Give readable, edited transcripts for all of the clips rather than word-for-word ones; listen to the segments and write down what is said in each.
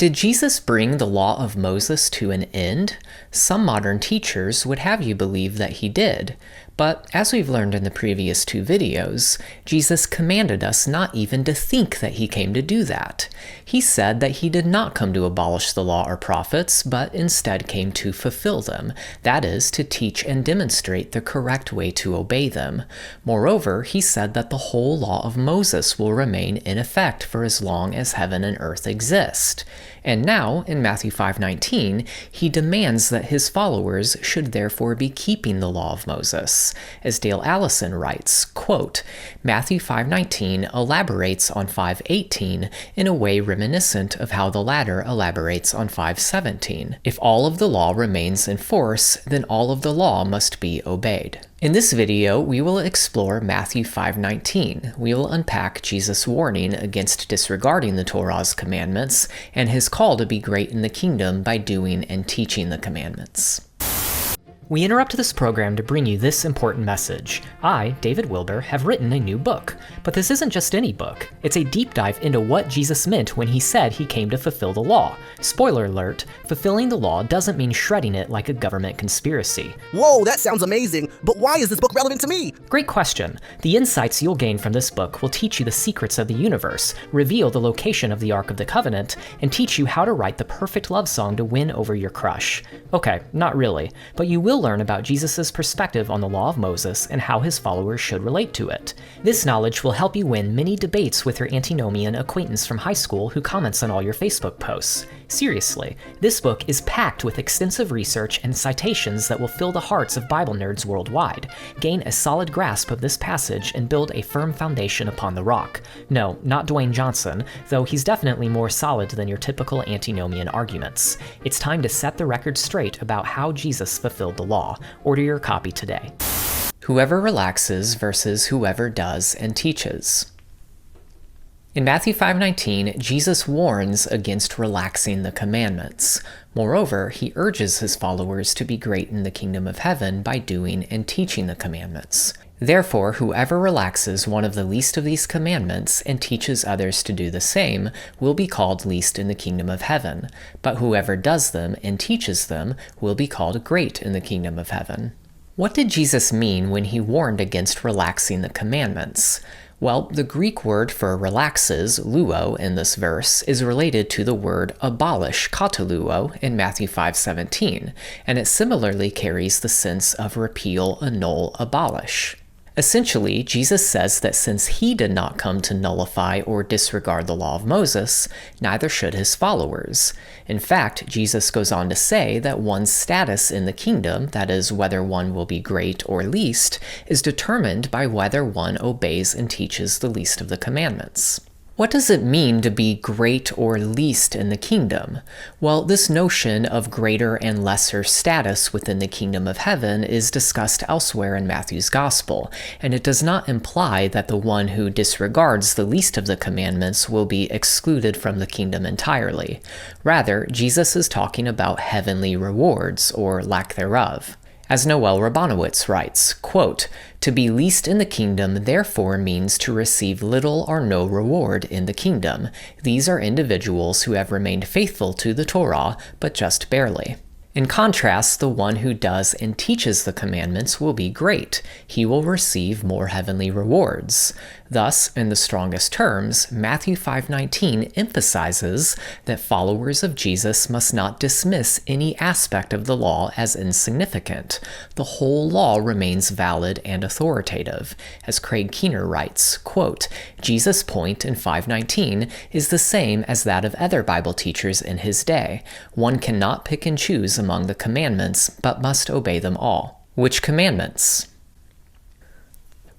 Did Jesus bring the law of Moses to an end? Some modern teachers would have you believe that he did. But as we've learned in the previous two videos, Jesus commanded us not even to think that he came to do that. He said that he did not come to abolish the law or prophets, but instead came to fulfill them, that is, to teach and demonstrate the correct way to obey them. Moreover, he said that the whole law of Moses will remain in effect for as long as heaven and earth exist. And now, in Matthew 5:19, he demands that his followers should therefore be keeping the law of Moses. As Dale Allison writes, quote, Matthew 5:19 elaborates on 5:18 in a way reminiscent of how the latter elaborates on 5:17. If all of the law remains in force, then all of the law must be obeyed. In this video, we will explore Matthew 5:19. We will unpack Jesus' warning against disregarding the Torah's commandments and his call to be great in the kingdom by doing and teaching the commandments. We interrupt this program to bring you this important message. I, David Wilber, have written a new book. But this isn't just any book. It's a deep dive into what Jesus meant when he said he came to fulfill the law. Spoiler alert, fulfilling the law doesn't mean shredding it like a government conspiracy. Whoa, that sounds amazing, but why is this book relevant to me? Great question. The insights you'll gain from this book will teach you the secrets of the universe, reveal the location of the Ark of the Covenant, and teach you how to write the perfect love song to win over your crush. Okay, not really, but you will learn about Jesus' perspective on the law of Moses and how his followers should relate to it. This knowledge will help you win many debates with your antinomian acquaintance from high school who comments on all your Facebook posts. Seriously, this book is packed with extensive research and citations that will fill the hearts of Bible nerds worldwide, gain a solid grasp of this passage, and build a firm foundation upon the rock. No, not Dwayne Johnson, though he's definitely more solid than your typical antinomian arguments. It's time to set the record straight about how Jesus fulfilled the law. Order your copy today. Whoever relaxes versus whoever does and teaches. In Matthew 5:19, Jesus warns against relaxing the commandments. Moreover, he urges his followers to be great in the kingdom of heaven by doing and teaching the commandments. Therefore, whoever relaxes one of the least of these commandments and teaches others to do the same will be called least in the kingdom of heaven, but whoever does them and teaches them will be called great in the kingdom of heaven. What did Jesus mean when he warned against relaxing the commandments? Well, the Greek word for relaxes, luo, in this verse is related to the word abolish, kataluo, in Matthew 5:17, and it similarly carries the sense of repeal, annul, abolish. Essentially, Jesus says that since he did not come to nullify or disregard the law of Moses, neither should his followers. In fact, Jesus goes on to say that one's status in the kingdom, that is, whether one will be great or least, is determined by whether one obeys and teaches the least of the commandments. What does it mean to be great or least in the kingdom? Well, this notion of greater and lesser status within the kingdom of heaven is discussed elsewhere in Matthew's gospel, and it does not imply that the one who disregards the least of the commandments will be excluded from the kingdom entirely. Rather, Jesus is talking about heavenly rewards, or lack thereof. As Noel Rabanowitz writes, quote, "To be least in the kingdom therefore means to receive little or no reward in the kingdom. These are individuals who have remained faithful to the Torah, but just barely." In contrast, the one who does and teaches the commandments will be great. He will receive more heavenly rewards. Thus, in the strongest terms, Matthew 5:19 emphasizes that followers of Jesus must not dismiss any aspect of the law as insignificant. The whole law remains valid and authoritative. As Craig Keener writes, quote, "Jesus' point in 5:19 is the same as that of other Bible teachers in his day. One cannot pick and choose among the commandments, but must obey them all." Which commandments?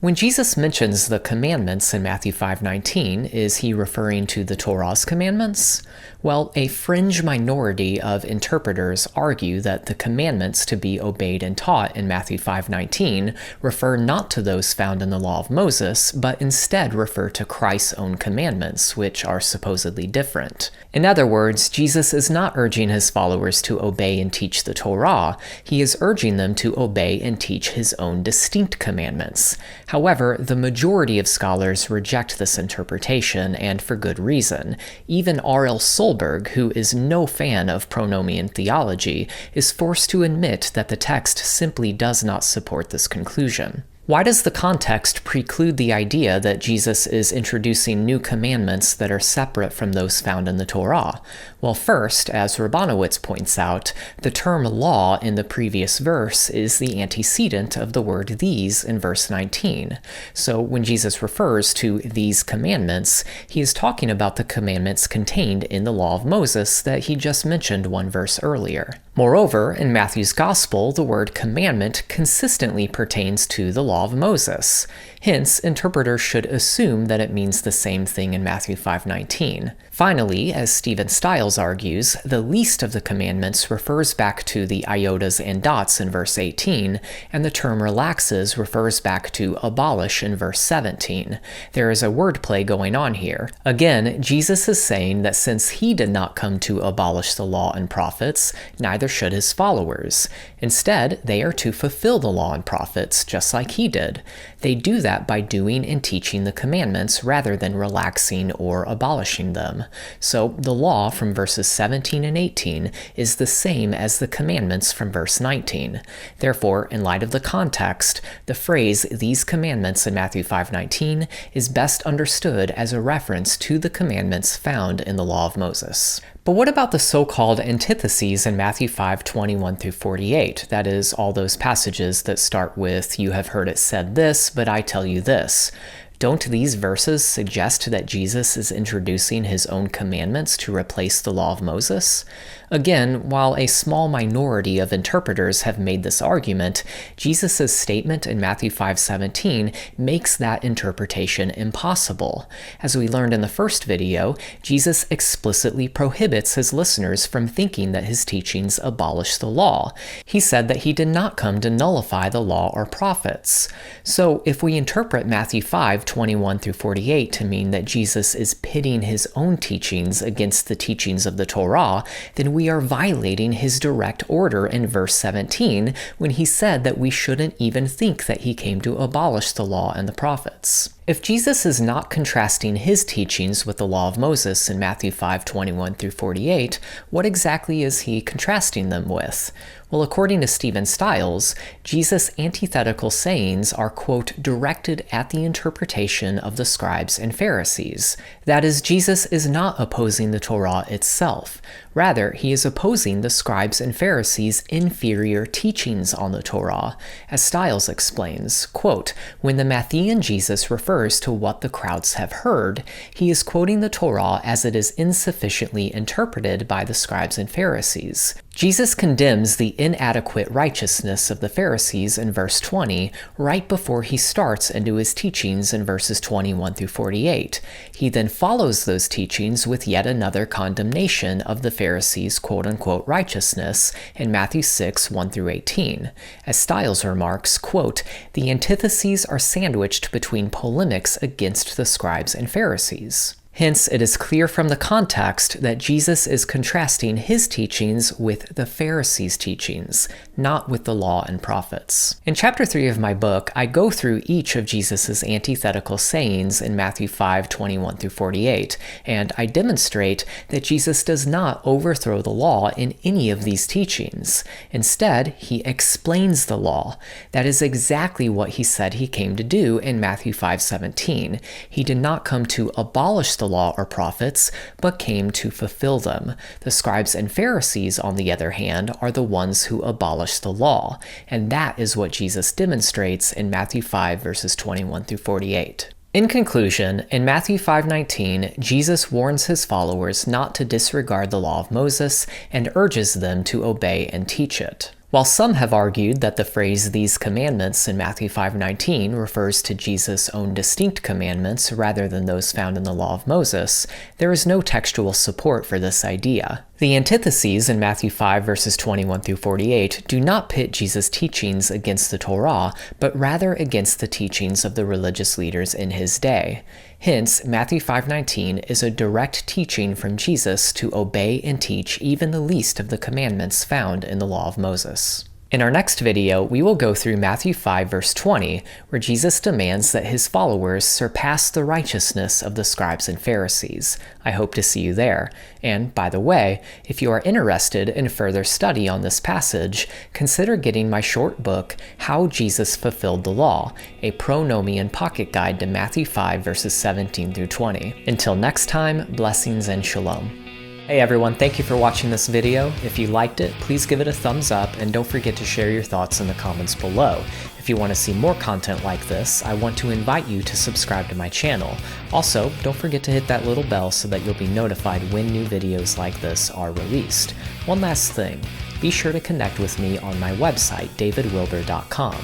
When Jesus mentions the commandments in Matthew 5:19, is he referring to the Torah's commandments? Well, a fringe minority of interpreters argue that the commandments to be obeyed and taught in Matthew 5:19 refer not to those found in the law of Moses, but instead refer to Christ's own commandments, which are supposedly different. In other words, Jesus is not urging his followers to obey and teach the Torah. He is urging them to obey and teach his own distinct commandments. However, the majority of scholars reject this interpretation, and for good reason. Even R.L. Solberg, who is no fan of pronomian theology, is forced to admit that the text simply does not support this conclusion. Why does the context preclude the idea that Jesus is introducing new commandments that are separate from those found in the Torah? Well, first, as Rabbanowitz points out, the term law in the previous verse is the antecedent of the word these in verse 19. So when Jesus refers to these commandments, he is talking about the commandments contained in the law of Moses that he just mentioned one verse earlier. Moreover, in Matthew's Gospel, the word commandment consistently pertains to the law of Moses. Hence, interpreters should assume that it means the same thing in Matthew 5:19. Finally, as Stephen Stiles argues, the least of the commandments refers back to the iotas and dots in verse 18, and the term relaxes refers back to abolish in verse 17. There is a wordplay going on here. Again, Jesus is saying that since he did not come to abolish the law and prophets, neither should his followers. Instead, they are to fulfill the law and prophets, just like he did. They do that by doing and teaching the commandments rather than relaxing or abolishing them. So the law from verses 17 and 18 is the same as the commandments from verse 19. Therefore, in light of the context, the phrase "these commandments" in Matthew 5:19 is best understood as a reference to the commandments found in the law of Moses. But what about the so-called antitheses in Matthew 5:21 through 48? That is, all those passages that start with, "You have heard it said this, but I tell you this." Don't these verses suggest that Jesus is introducing his own commandments to replace the law of Moses? Again, while a small minority of interpreters have made this argument, Jesus' statement in Matthew 5:17 makes that interpretation impossible. As we learned in the first video, Jesus explicitly prohibits his listeners from thinking that his teachings abolish the law. He said that he did not come to nullify the law or prophets. So if we interpret Matthew 5:21 through 48 to mean that Jesus is pitting his own teachings against the teachings of the Torah, then we are violating his direct order in verse 17 when he said that we shouldn't even think that he came to abolish the law and the prophets. If Jesus is not contrasting his teachings with the law of Moses in Matthew 5:21 through 48, what exactly is he contrasting them with? Well, according to Stephen Stiles, Jesus' antithetical sayings are, quote, directed at the interpretation of the scribes and Pharisees. That is, Jesus is not opposing the Torah itself. Rather, he is opposing the scribes and Pharisees' inferior teachings on the Torah. As Stiles explains, quote, when the Matthean Jesus refers to what the crowds have heard, he is quoting the Torah as it is insufficiently interpreted by the scribes and Pharisees. Jesus condemns the inadequate righteousness of the Pharisees in verse 20, right before he starts into his teachings in verses 21 through 48. He then follows those teachings with yet another condemnation of the Pharisees' quote-unquote righteousness in Matthew 6, 1 through 18. As Stiles remarks, quote, the antitheses are sandwiched between polemics against the scribes and Pharisees. Hence, it is clear from the context that Jesus is contrasting his teachings with the Pharisees' teachings, not with the law and prophets. In chapter 3 of my book, I go through each of Jesus' antithetical sayings in Matthew 5:21 through 48, and I demonstrate that Jesus does not overthrow the law in any of these teachings. Instead, he explains the law. That is exactly what he said he came to do in Matthew 5:17. He did not come to abolish the law or prophets, but came to fulfill them. The scribes and Pharisees, on the other hand, are the ones who abolish the law, and that is what Jesus demonstrates in Matthew 5 verses 21 through 48. In conclusion, in Matthew 5:19, Jesus warns his followers not to disregard the law of Moses and urges them to obey and teach it. While some have argued that the phrase "these commandments" in Matthew 5:19 refers to Jesus' own distinct commandments rather than those found in the law of Moses, there is no textual support for this idea. The antitheses in Matthew 5 verses 21 through 48 do not pit Jesus' teachings against the Torah, but rather against the teachings of the religious leaders in his day. Hence, Matthew 5:19 is a direct teaching from Jesus to obey and teach even the least of the commandments found in the law of Moses. In our next video, we will go through Matthew 5 verse 20, where Jesus demands that his followers surpass the righteousness of the scribes and Pharisees. I hope to see you there. And, by the way, if you are interested in further study on this passage, consider getting my short book, How Jesus Fulfilled the Law, a pronomian pocket guide to Matthew 5 verses 17 through 20. Until next time, blessings and shalom. Hey everyone, thank you for watching this video. If you liked it, please give it a thumbs up and don't forget to share your thoughts in the comments below. If you want to see more content like this, I want to invite you to subscribe to my channel. Also, don't forget to hit that little bell so that you'll be notified when new videos like this are released. One last thing, be sure to connect with me on my website, davidwilber.com.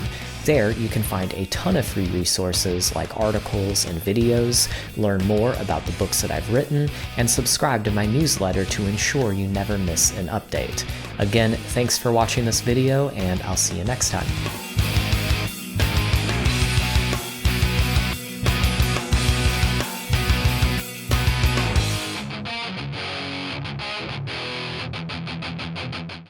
There, you can find a ton of free resources like articles and videos, learn more about the books that I've written, and subscribe to my newsletter to ensure you never miss an update. Again, thanks for watching this video, and I'll see you next time.